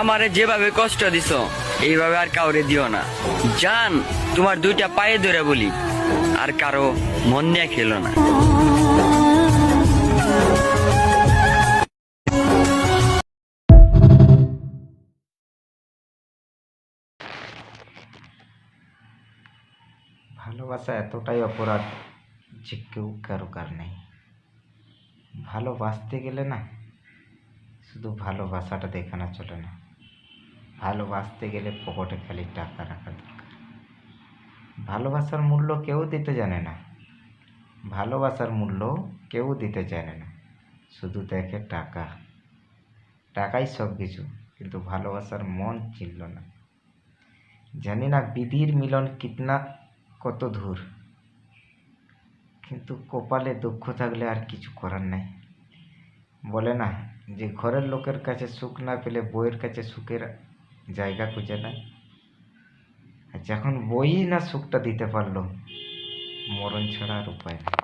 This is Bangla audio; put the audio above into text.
আমারে যেভাবে কষ্ট দিছো এইভাবে আর কাউরে দিও না। জান, তোমার দুইটা পায়ে ধরে বলি, আর কারো মন নিয়ে খেলো না। ভালোবাসা এতটাই অপরাধ যে কেউ কারো কার নেই। ভালোবাসতে গেলে না শুধু ভালোবাসাটা দেখানো চলে না, ভালোবাসতে গেলে পকেটে খালি টাকা রাখা দরকার। ভালোবাসার মূল্য কেউ দিতে জানে না, ভালোবাসার মূল্য কেউ দিতে জানে না, শুধু দেখে টাকা। টাকাই সব কিছু, কিন্তু ভালোবাসার মন চিনল না। জানি না বিধির মিলন কত দূর, কিন্তু কপালে দুঃখ থাকলে আর কিছু করার নাই। বলে না যে ঘরের লোকের কাছে সুখ না পেলে বইয়ের কাছে সুখের জায়গা খুঁজে নেয়। আর যখন বই না সুখটা দিতে পারলো, মরণ ছাড়া আর উপায় নেই।